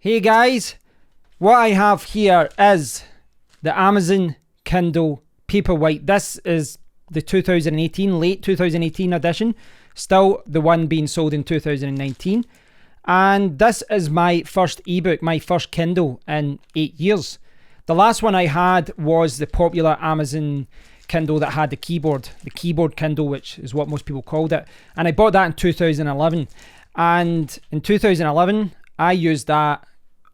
Hey guys, what I have here is the Amazon Kindle Paperwhite. This is the 2018, late 2018 edition, still the one being sold in 2019. And this is my first ebook, my first Kindle in 8 years. The last one I had was the popular Amazon Kindle that had the keyboard Kindle, which is what most people called it. And I bought that in 2011. And in 2011, I used that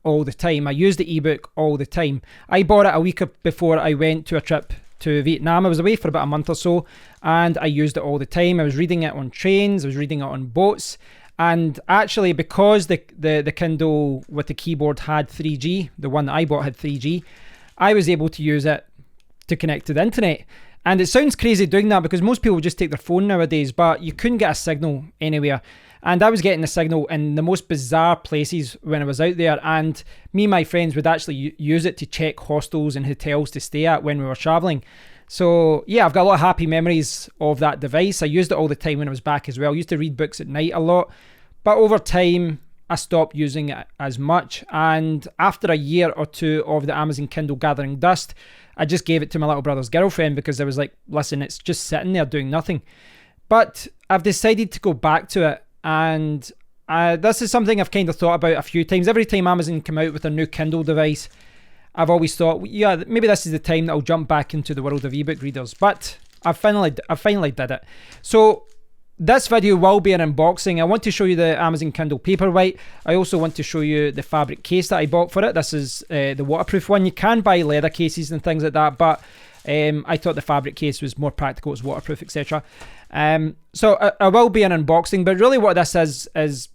all the time. I used the ebook all the time. I bought it a week before I went to a trip to Vietnam. I was away for about a month or so, and I used it all the time. I was reading it on trains, I was reading it on boats, and actually because the Kindle with the keyboard had 3G, the one that I bought had 3G, I was able to use it to connect to the internet. And it sounds crazy doing that because most people just take their phone nowadays, but you couldn't get a signal anywhere. And I was getting the signal in the most bizarre places when I was out there. And me and my friends would actually use it to check hostels and hotels to stay at when we were traveling. So yeah, I've got a lot of happy memories of that device. I used it all the time when I was back as well. I used to read books at night a lot. But over time, I stopped using it as much. And after a year or two of the Amazon Kindle gathering dust, I just gave it to my little brother's girlfriend because I was like, listen, it's just sitting there doing nothing. But I've decided to go back to it. And this is something I've kind of thought about a few times. Every time Amazon come out with a new Kindle device, I've always thought, yeah, maybe this is the time that I'll jump back into the world of ebook readers. But I finally did it. So this video will be an unboxing. I want to show you the Amazon Kindle Paperwhite. I also want to show you the fabric case that I bought for it. This is the waterproof one. You can buy leather cases and things like that, but I thought the fabric case was more practical. It's waterproof, etc. So I will be an unboxing, but really what this is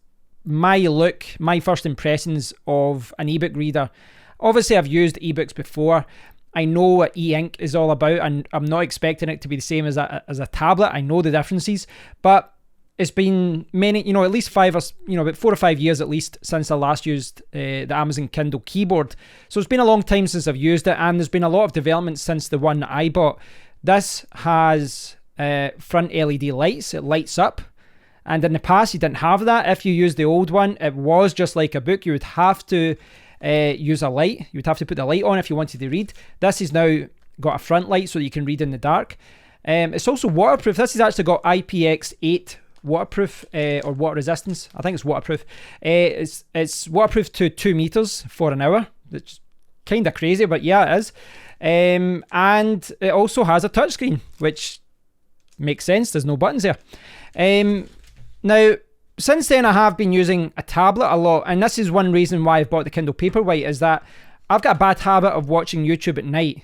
my look, my first impressions of an ebook reader. Obviously, I've used ebooks before. I know what e-ink is all about, and I'm not expecting it to be the same as a tablet. I know the differences, but it's been many, at least about 4 or 5 years at least since I last used the Amazon Kindle keyboard. So it's been a long time since I've used it, and there's been a lot of development since the one that I bought. This has front LED lights. It lights up, and in the past you didn't have that. If you used the old one, it was just like a book. You would have to use a light. You would have to put the light on if you wanted to read. This has now got a front light so that you can read in the dark. It's also waterproof. This has actually got IPX8 waterproof or water resistance. I think it's waterproof. It's waterproof to 2 meters for an hour. It's kind of crazy, but yeah, it is. And it also has a touchscreen, which makes sense. There's no buttons there. Now, since then, I have been using a tablet a lot, and this is one reason why I've bought the Kindle Paperwhite, is that I've got a bad habit of watching YouTube at night.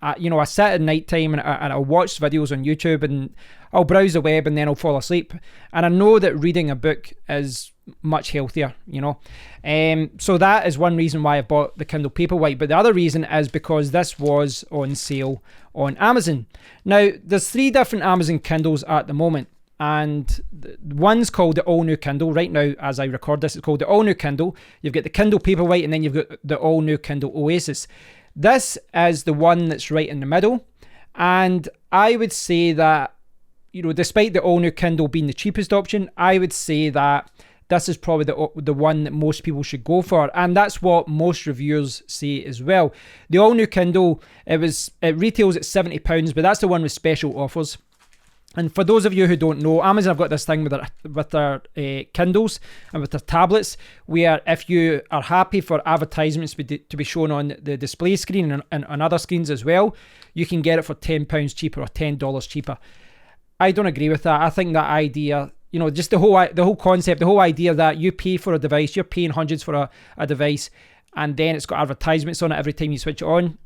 I sit at night time and I'll watch videos on YouTube, and I'll browse the web and then I'll fall asleep. And I know that reading a book is much healthier, So that is one reason why I bought the Kindle Paperwhite. But the other reason is because this was on sale on Amazon. Now, there's 3 different Amazon Kindles at the moment. And one's called the All New Kindle. Right now, as I record this, it's called the All New Kindle. You've got the Kindle Paperwhite, and then you've got the All New Kindle Oasis. This is the one that's right in the middle. And I would say that, despite the All New Kindle being the cheapest option, I would say that this is probably the one that most people should go for. And that's what most reviewers say as well. The All New Kindle, it retails at £70, but that's the one with special offers. And for those of you who don't know, Amazon have got this thing with their Kindles and with their tablets, where if you are happy for advertisements to be shown on the display screen and on other screens as well, you can get it for £10 cheaper or $10 cheaper. I don't agree with that. I think that idea, just the whole concept, the whole idea that you pay for a device, you're paying hundreds for a device, and then it's got advertisements on it every time you switch it on.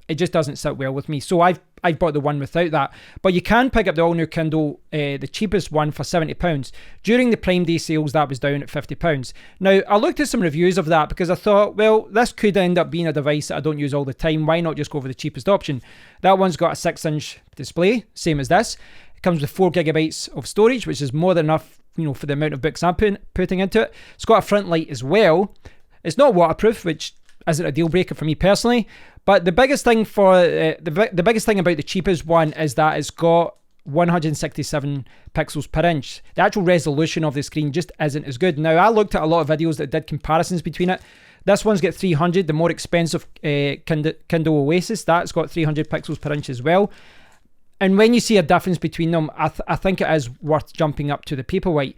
It just doesn't sit well with me. So I've bought the one without that. But you can pick up the All New Kindle, the cheapest one, for £70. During the Prime Day sales, that was down at £50. Now, I looked at some reviews of that because I thought, well, this could end up being a device that I don't use all the time. Why not just go for the cheapest option? That one's got a 6-inch display, same as this. It comes with 4 gigabytes of storage, which is more than enough, for the amount of books I'm putting into it. It's got a front light as well. It's not waterproof, which isn't a deal breaker for me personally. But the biggest thing the biggest thing about the cheapest one is that it's got 167 pixels per inch. The actual resolution of the screen just isn't as good. Now, I looked at a lot of videos that did comparisons between it. This one's got 300, the more expensive Kindle Oasis, that's got 300 pixels per inch as well. And when you see a difference between them, I think it is worth jumping up to the Paperwhite.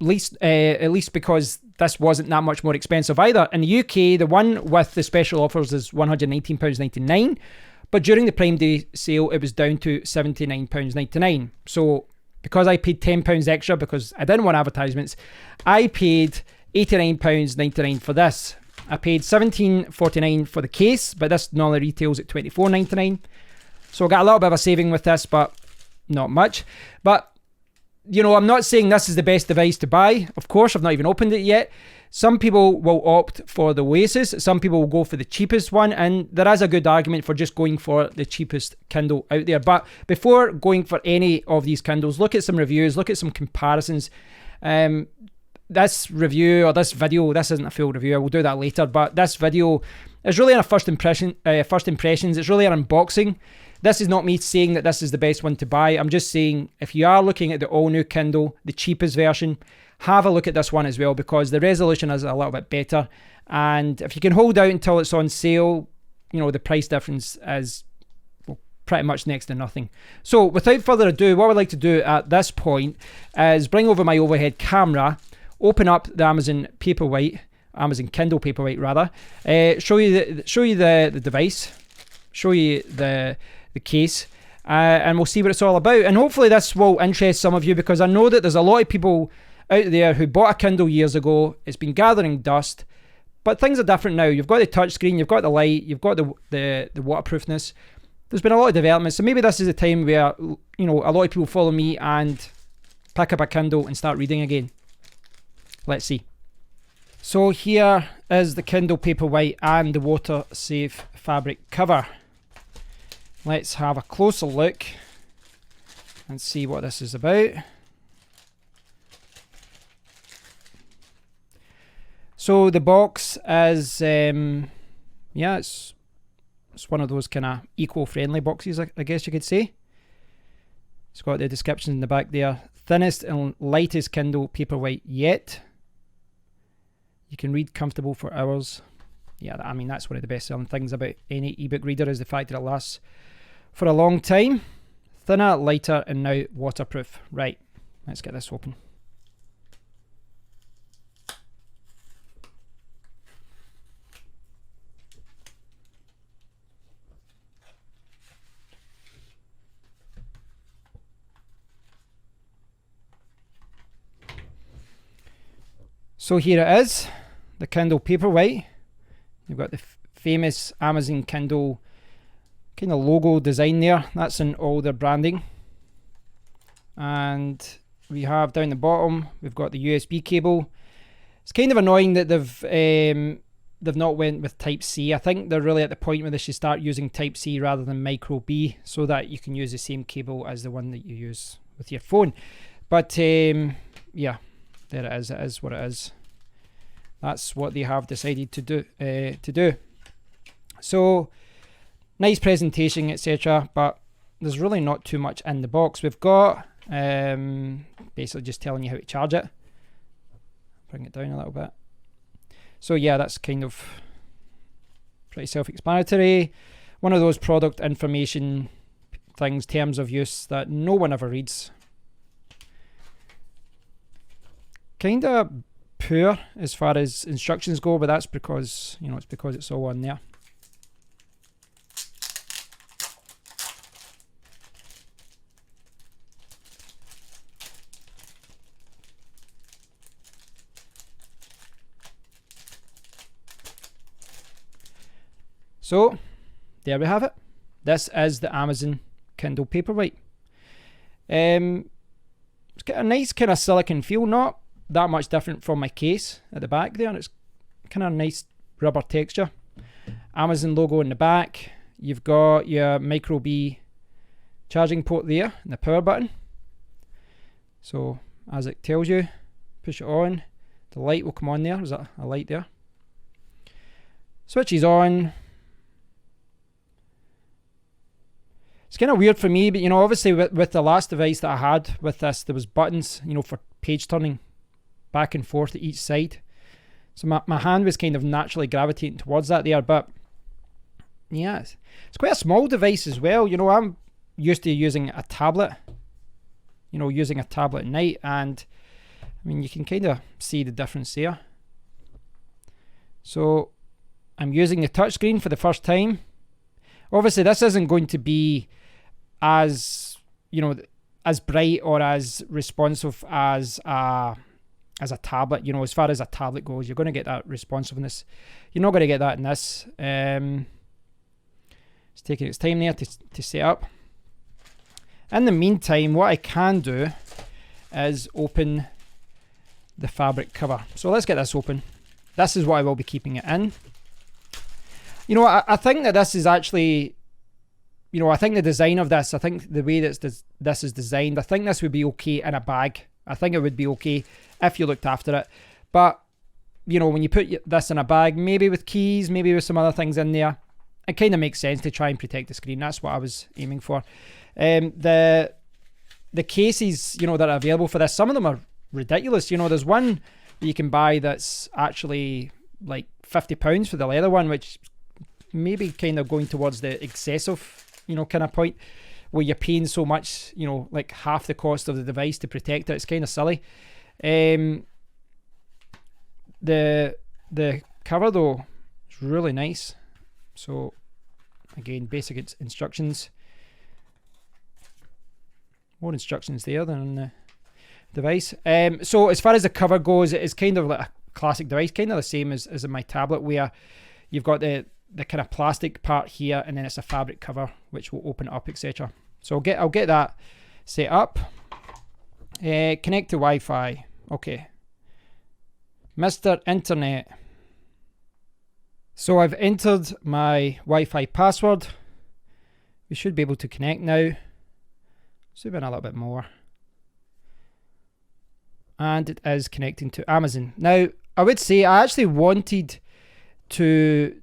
At least because this wasn't that much more expensive either. In the UK, the one with the special offers is £119.99, but during the Prime Day sale, it was down to £79.99. So because I paid £10 extra because I didn't want advertisements, I paid £89.99 for this. I paid £17.49 for the case, but this normally retails at £24.99. So I got a little bit of a saving with this, but not much. But, you know, I'm not saying this is the best device to buy. Of course, I've not even opened it yet. Some people will opt for the Oasis. Some people will go for the cheapest one. And there is a good argument for just going for the cheapest Kindle out there. But before going for any of these Kindles, look at some reviews, look at some comparisons. This review or this video, this isn't a full review, I will do that later, but this video is really a first impressions. It's really an unboxing. This is not me saying that this is the best one to buy. I'm just saying if you are looking at the all new Kindle, the cheapest version, have a look at this one as well, because the resolution is a little bit better. And if you can hold out until it's on sale, you know, the price difference is pretty much next to nothing. So without further ado, what I'd like to do at this point is bring over my overhead camera, open up the Amazon Kindle Paperwhite rather, show you the device, show you the case, and we'll see what it's all about. And hopefully this will interest some of you, because I know that there's a lot of people out there who bought a Kindle years ago. It's been gathering dust, but things are different now. You've got the touchscreen, you've got the light, you've got the waterproofness. There's been a lot of development, so maybe this is the time where, you know, a lot of people follow me and pick up a Kindle and start reading again. Let's see. So here is the Kindle Paperwhite and the water-safe fabric cover. Let's have a closer look and see what this is about. So the box is, it's one of those kind of eco-friendly boxes, I guess you could say. It's got the descriptions in the back there. Thinnest and lightest Kindle Paperwhite yet. You can read comfortable for hours. Yeah, I mean, that's one of the best selling things about any ebook reader, is the fact that it lasts for a long time. Thinner, lighter, and now waterproof. Right, let's get this open. So here it is, the Kindle Paperwhite. You've got the famous Amazon Kindle kind of logo design there. That's in all their branding. And we have down the bottom, we've got the USB cable. It's kind of annoying that they've not went with Type-C. I think they're really at the point where they should start using Type-C rather than Micro-B, so that you can use the same cable as the one that you use with your phone. But yeah, there it is. It is what it is. That's what they have decided to do. So nice presentation, etc. But there's really not too much in the box. We've got basically just telling you how to charge it. Bring it down a little bit. So yeah, that's kind of pretty self-explanatory. One of those product information things, terms of use, that no one ever reads. Kind of poor as far as instructions go, but that's because, you know, it's because it's all on there. So there we have it. This is the Amazon Kindle Paperwhite. It's got a nice kind of silicone feel, not that much different from my case at the back there, and it's kind of nice rubber texture. Amazon logo in the back. You've got your Micro-B charging port there and the power button. So as it tells you, push it on, the light will come on there. Is that a light there? Switches on. It's kind of weird for me, but you know, obviously with the last device that I had with this, there was buttons, you know, for page turning back and forth to each side. So my hand was kind of naturally gravitating towards that there, but yeah, it's quite a small device as well. You know, I'm used to using a tablet, you know, using a tablet at night, and I mean, you can kind of see the difference there. So I'm using the touchscreen for the first time. Obviously, this isn't going to be as, you know, as bright or as responsive as a tablet. You know, as far as a tablet goes, you're going to get that responsiveness. You're not going to get that in this. It's taking its time there to set up. In the meantime, what I can do is open the fabric cover. So let's get this open. This is what I will be keeping it in. You know, I think that this is actually, you know, I think the design of this, I think the way that this is designed, I think this would be okay in a bag. I think it would be okay if you looked after it. But, you know, when you put this in a bag, maybe with keys, maybe with some other things in there, it kind of makes sense to try and protect the screen. That's what I was aiming for. The cases, you know, that are available for this, some of them are ridiculous. You know, there's one that you can buy that's actually like £50 for the leather one, which maybe kind of going towards the excessive, you know, kind of point where you're paying so much, you know, like half the cost of the device to protect it. It's kind of silly. The cover though is really nice. So again, basic instructions. More instructions there than on the device. So as far as the cover goes, it is kind of like a classic device, kind of the same as in my tablet, where you've got the kind of plastic part here, and then it's a fabric cover which will open it up, etc. So I'll get that set up. Connect to Wi-Fi. Okay. Mr. Internet. So I've entered my Wi-Fi password. We should be able to connect now. Zoom in a little bit more. And it is connecting to Amazon. Now, I would say I actually wanted to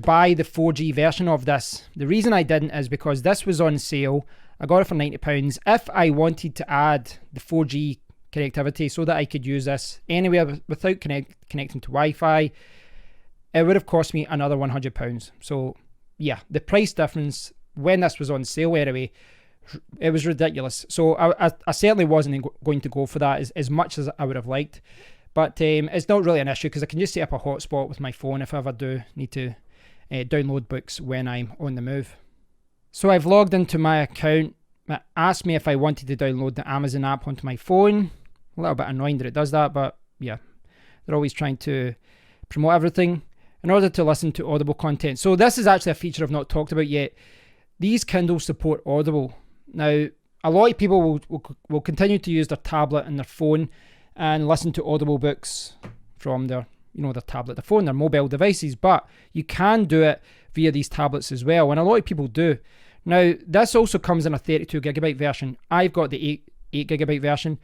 buy the 4G version of this. The reason I didn't is because this was on sale. I got it for £90. If I wanted to add the 4G connectivity so that I could use this anywhere without connecting to Wi-Fi, it would have cost me another £100. So yeah, the price difference when this was on sale anyway, it was ridiculous. So I certainly wasn't going to go for that as much as I would have liked. But it's not really an issue because I can just set up a hotspot with my phone if I ever do need to download books when I'm on the move. So I've logged into my account. It asked me if I wanted to download the Amazon app onto my phone. A little bit annoying that it does that, but yeah, they're always trying to promote everything. In order to listen to Audible content. So this is actually a feature I've not talked about yet. These Kindles support Audible. Now, a lot of people will continue to use their tablet and their phone and listen to Audible books from their, you know, their tablet, their phone, their mobile devices, but you can do it via these tablets as well, and a lot of people do. Now, this also comes in a 32GB version. I've got the 8GB version.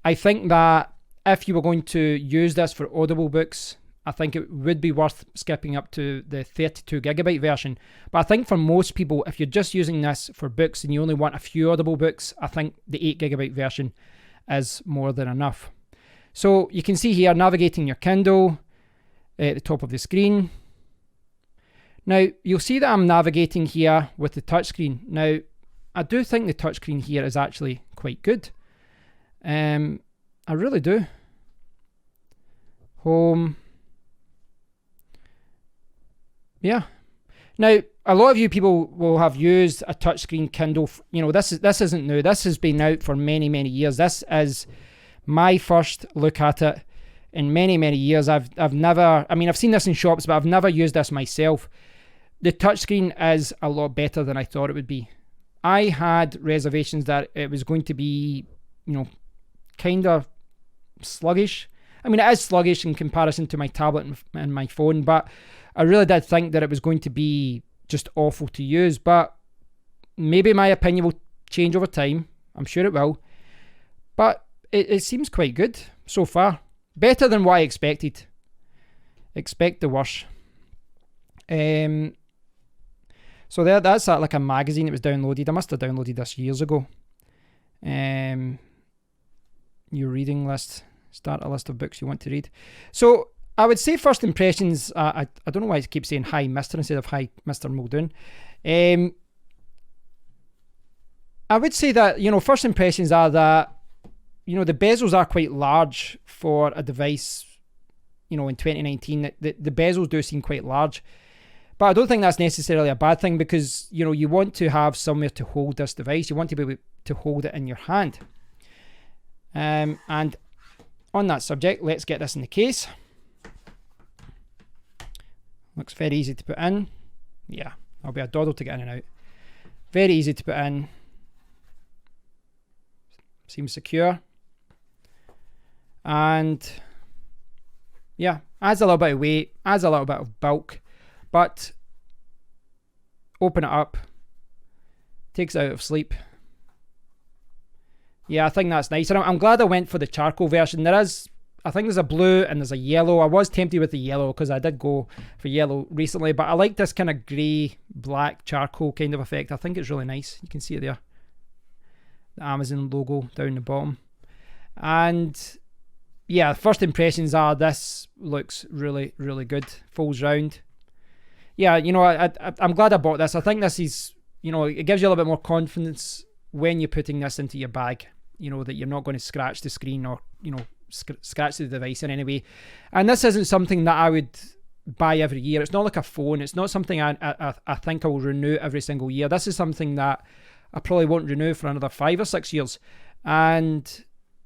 I think that if you were going to use this for Audible books, I think it would be worth skipping up to the 32GB version. But I think for most people, if you're just using this for books and you only want a few Audible books, I think the 8GB version is more than enough. So you can see here, navigating your Kindle at the top of the screen. Now, you'll see that I'm navigating here with the touchscreen. Now, I do think the touchscreen here is actually quite good. I really do. Home. Yeah. Now, a lot of you people will have used a touchscreen Kindle. You know, this isn't new. This has been out for many, many years. This is my first look at it in many, many years. I've never, I mean, I've seen this in shops, but I've never used this myself. The touchscreen is a lot better than I thought it would be. I had reservations that it was going to be, you know, kind of sluggish. I mean, it is sluggish in comparison to my tablet and my phone, but I really did think that it was going to be just awful to use. But maybe my opinion will change over time. I'm sure it will. But it seems quite good so far. Better than what I expected. Expect the worst. So that's like a magazine that was downloaded. I must have downloaded this years ago. Your reading list. Start a list of books you want to read. So I would say first impressions, I don't know why I keep saying hi Mr. instead of hi Mr. Muldoon. I would say that, you know, first impressions are that, you know, the bezels are quite large for a device, you know, in 2019. The bezels do seem quite large. But I don't think that's necessarily a bad thing because, you know, you want to have somewhere to hold this device. You want to be able to hold it in your hand. And on that subject, let's get this in the case. Looks very easy to put in. Yeah, that'll be a doddle to get in and out. Very easy to put in. Seems secure. And yeah, adds a little bit of weight, adds a little bit of bulk. But open it up, takes it out of sleep. Yeah, I think that's nice. And I'm glad I went for the charcoal version. I think there's a blue and there's a yellow. I was tempted with the yellow because I did go for yellow recently, but I like this kind of grey, black, charcoal kind of effect. I think it's really nice. You can see it there. The Amazon logo down the bottom. And yeah, first impressions are this looks really, really good. Folds round. Yeah, you know, I'm glad I bought this. I think this is, you know, it gives you a little bit more confidence when you're putting this into your bag, you know, that you're not going to scratch the screen or, you know, scratch the device in any way. And this isn't something that I would buy every year. It's not like a phone. It's not something I think I will renew every single year. This is something that I probably won't renew for another 5 or 6 years. And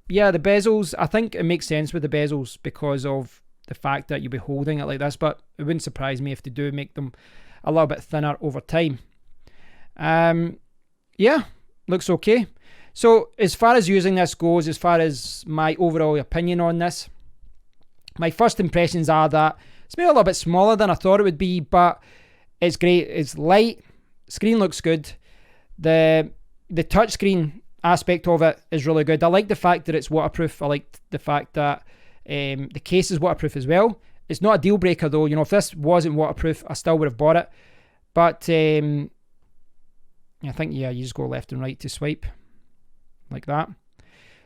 yeah, the bezels, I think it makes sense with the bezels because of the fact that you'll be holding it like this, but it wouldn't surprise me if they do make them a little bit thinner over time. Yeah, looks okay. So as far as using this goes, as far as my overall opinion on this, my first impressions are that it's maybe a little bit smaller than I thought it would be, but it's great. It's light, screen looks good. The touchscreen aspect of it is really good. I like the fact that it's waterproof. I like the fact that the case is waterproof as well. It's not a deal breaker though. You know, if this wasn't waterproof, I still would have bought it. But I think, yeah, you just go left and right to swipe like that.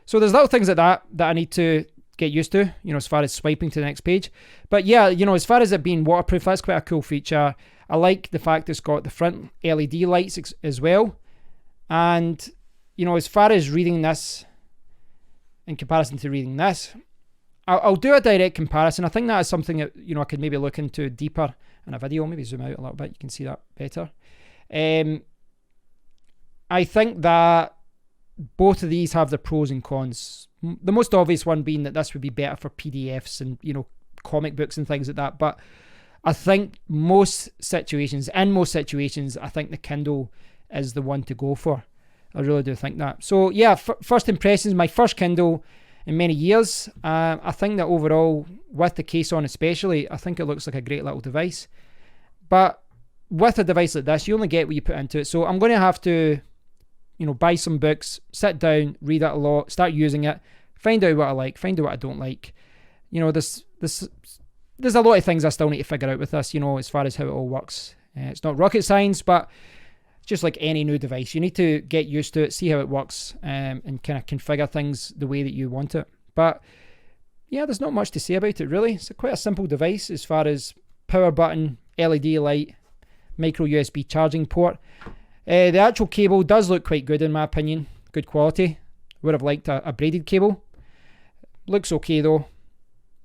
So there's little things like that I need to get used to, you know, as far as swiping to the next page. But yeah, you know, as far as it being waterproof, that's quite a cool feature. I like the fact it's got the front LED lights as well. And, you know, as far as reading this in comparison to reading this, I'll do a direct comparison. I think that is something that, you know, I could maybe look into deeper in a video. Maybe zoom out a little bit. You can see that better. I think that both of these have the pros and cons. The most obvious one being that this would be better for PDFs and, you know, comic books and things like that. But I think in most situations, I think the Kindle is the one to go for. I really do think that. So yeah, first impressions, my first Kindle in many years. I think that overall, with the case on especially, I think it looks like a great little device. But with a device like this, you only get what you put into it. So I'm going to have to, you know, buy some books, sit down, read it a lot, start using it, find out what I like, find out what I don't like. You know, there's a lot of things I still need to figure out with this, you know, as far as how it all works. It's not rocket science, but just like any new device, you need to get used to it, see how it works, and kind of configure things the way that you want it. But yeah, there's not much to say about it really. It's quite a simple device as far as power button, LED light, micro USB charging port. The actual cable does look quite good in my opinion, good quality. Would have liked a braided cable. Looks okay though,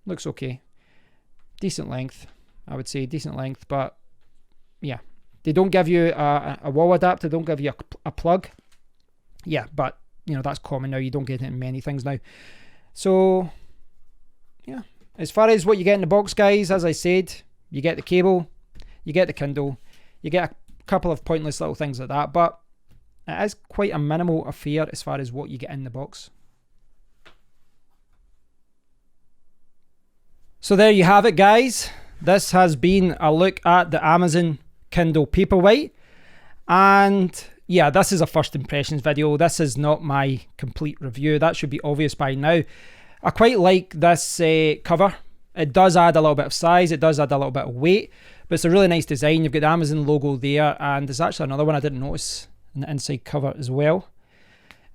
looks okay. Decent length, I would say, decent length, but yeah. They don't give you a wall adapter, don't give you a plug. Yeah, but, you know, that's common now. You don't get it in many things now. So, yeah. As far as what you get in the box, guys, as I said, you get the cable, you get the Kindle, you get a couple of pointless little things like that, but it is quite a minimal affair as far as what you get in the box. So there you have it, guys. This has been a look at the Amazon Kindle Paperwhite, and yeah, this is a first impressions video. This is not my complete review. That should be obvious by now. I quite like this cover. It does add a little bit of size, it does add a little bit of weight, but it's a really nice design. You've got the Amazon logo there, and there's actually another one I didn't notice in the inside cover as well.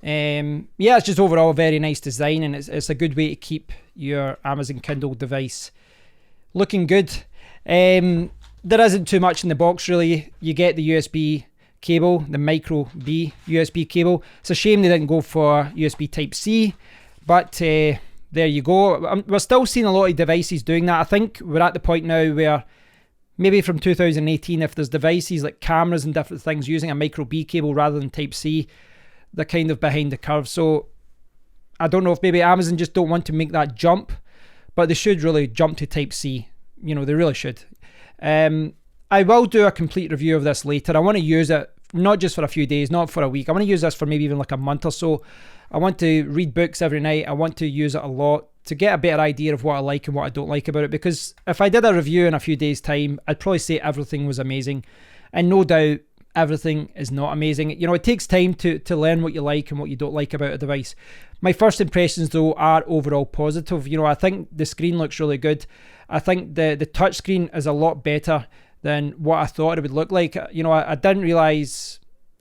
Yeah, it's just overall a very nice design, and it's a good way to keep your Amazon Kindle device looking good. There isn't too much in the box really. You get the USB cable, the micro B USB cable. It's a shame they didn't go for USB Type C, but there you go. We're still seeing a lot of devices doing that. I think we're at the point now where maybe from 2018, if there's devices like cameras and different things using a micro B cable rather than Type C, they're kind of behind the curve. So I don't know if maybe Amazon just don't want to make that jump, but they should really jump to Type C. You know, they really should. I will do a complete review of this later. I want to use it not just for a few days, not for a week. I want to use this for maybe even like a month or so. I want to read books every night. I want to use it a lot to get a better idea of what I like and what I don't like about it. Because if I did a review in a few days' time, I'd probably say everything was amazing. And no doubt, everything is not amazing. You know, it takes time to learn what you like and what you don't like about a device. My first impressions, though, are overall positive. You know, I think the screen looks really good. I think the touch screen is a lot better than what I thought it would look like. You know, I didn't realise...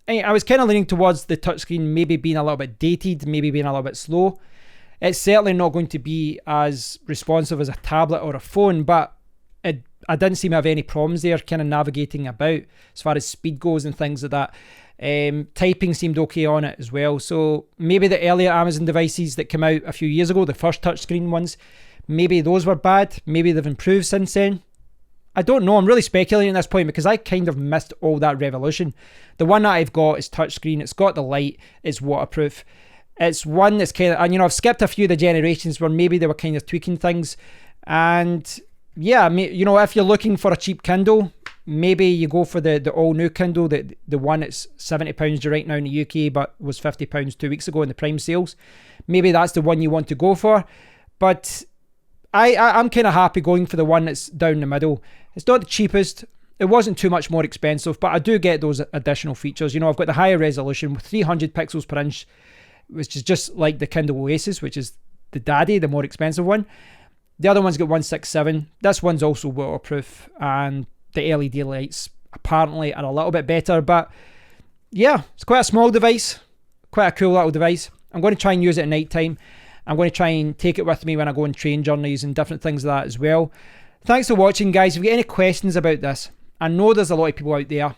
I was kind of leaning towards the touchscreen maybe being a little bit dated, maybe being a little bit slow. It's certainly not going to be as responsive as a tablet or a phone, but I didn't seem to have any problems there kind of navigating about as far as speed goes and things like that. Typing seemed okay on it as well. So maybe the earlier Amazon devices that came out a few years ago, the first touchscreen ones, maybe those were bad. Maybe they've improved since then. I don't know. I'm really speculating at this point because I kind of missed all that revolution. The one that I've got is touchscreen. It's got the light. It's waterproof. It's one that's kind of, and you know, I've skipped a few of the generations where maybe they were kind of tweaking things. And yeah, you know, if you're looking for a cheap Kindle, maybe you go for the all new Kindle, the one that's £70 right now in the UK, but was £50 2 weeks ago in the Prime sales. Maybe that's the one you want to go for. But I'm kind of happy going for the one that's down the middle. It's not the cheapest. It wasn't too much more expensive, but I do get those additional features. You know, I've got the higher resolution with 300 pixels per inch, which is just like the Kindle Oasis, which is the daddy, the more expensive one. The other one's got 167. This one's also waterproof, and the LED lights apparently are a little bit better. But yeah, it's quite a small device, quite a cool little device. I'm going to try and use it at night time. I'm going to try and take it with me when I go on train journeys and different things like that as well. Thanks for watching, guys. If you get any questions about this, I know there's a lot of people out there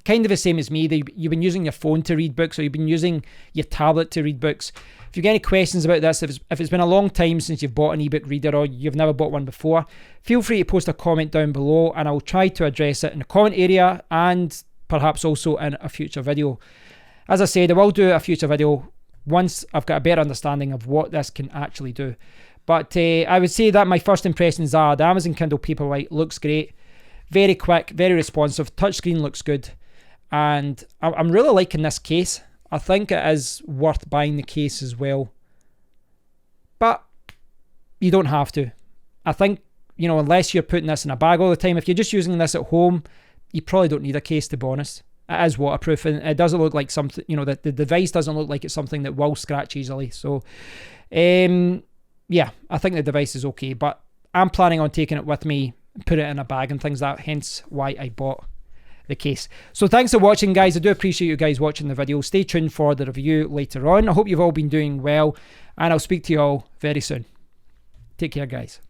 kind of the same as me. You've been using your phone to read books, or you've been using your tablet to read books. If you get any questions about this, if it's been a long time since you've bought an ebook reader or you've never bought one before, feel free to post a comment down below and I'll try to address it in the comment area and perhaps also in a future video. As I said, I will do a future video once I've got a better understanding of what this can actually do. But I would say that my first impressions are the Amazon Kindle Paperwhite looks great. Very quick, very responsive. Touchscreen looks good. And I'm really liking this case. I think it is worth buying the case as well. But you don't have to. I think, you know, unless you're putting this in a bag all the time, if you're just using this at home, you probably don't need a case, to be honest. It is waterproof and it doesn't look like something, you know, the device doesn't look like it's something that will scratch easily. So, yeah, I think the device is okay, but I'm planning on taking it with me, put it in a bag and things like that, hence why I bought the case. So thanks for watching, guys. I do appreciate you guys watching the video. Stay tuned for the review later on. I hope you've all been doing well, and I'll speak to you all very soon. Take care, guys.